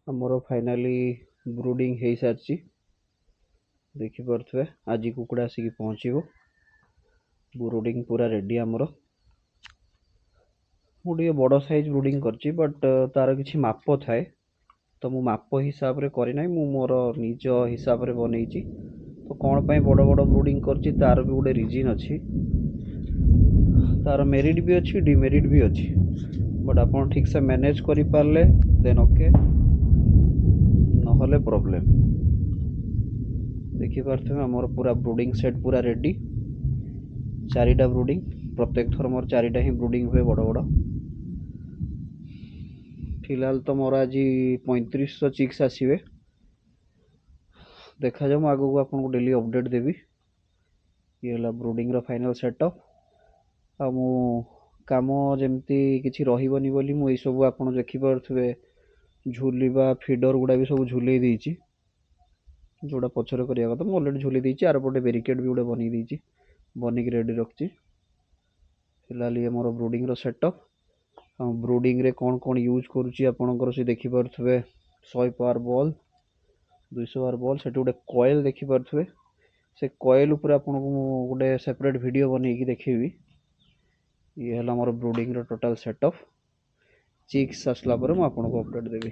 ଆମର ଫାଇନାଲି ବ୍ରୁଡ଼ିଂ ହେଇସାରିଛି। ଦେଖିପାରୁଥିବେ ଆଜି କୁକୁଡ଼ା ଆସିକି ପହଞ୍ଚିବ। ବ୍ରୁଡ଼ିଂ ପୁରା ରେଡ଼ି ଆମର। ମୁଁ ଟିକେ ବଡ଼ ସାଇଜ୍ ବ୍ରୁଡ଼ିଂ କରିଛି, ବଟ୍ ତାର କିଛି ମାପ ଥାଏ, ତ ମୁଁ ମାପ ହିସାବରେ କରିନାହିଁ, ମୁଁ ମୋର ନିଜ ହିସାବରେ ବନେଇଛି। ତ କ'ଣ ପାଇଁ ବଡ଼ ବଡ଼ ବ୍ରୁଡ଼ିଂ କରିଛି ତାର ବି ଗୋଟେ ରିଜିନ୍ ଅଛି। ତାର ମେରିଟ୍ ବି ଅଛି, ଡିମେରିଟ୍ ବି ଅଛି, ବଟ୍ ଆପଣ ଠିକ୍ ସେ ମ୍ୟାନେଜ୍ କରିପାରିଲେ ଦେନ୍ ଓକେ, ନହେଲେ ପ୍ରୋବ୍ଲେମ୍। ଦେଖିପାରୁଥିବେ ଆମର ପୁରା ବ୍ରୁଡ଼ିଂ ସେଟ୍ ପୁରା ରେଡ଼ି। 4ଟା ବ୍ରୁଡ଼ିଂ, ପ୍ରତ୍ୟେକ ଥର ମୋର 4ଟା ହିଁ ବ୍ରୁଡ଼ିଂ ହୁଏ ବଡ଼ ବଡ଼। फिलहाल तो मोर आज 3500 चिक्स आसवे। देखा जाऊ आगू को आपको डेली अपडेट देवी। ये है ब्रूडिंग फाइनल सेटअप। मु कम जमती किसी रही बोली मुझे सब आप देखिपे झुलवा फिडर गुड़ा भी सब झुले देती, जोड़ा पचर करवा कथा मुझे अलरेडी झुले देती। आर पटे बेरिकेड भी गोटे बन देती, बनिक रेडी रखी। फिलहाल ये मोर ब्रूडिंग सेटअप। ब्रूडिंग रे कौन कौन यूज करुच्ची आपणकर से देखिपे 100 पावर बॉल, 200 पावर बॉल, से गोटे कॉइल देखिपे। से कॉइल उपर आपको गोटे सेपरेट वीडियो बनई देखेबी। ये है मोर ब्रूडिंग टोटल सेटअप। चिक्स आसला पर मुझे आपको अपडेट देवी।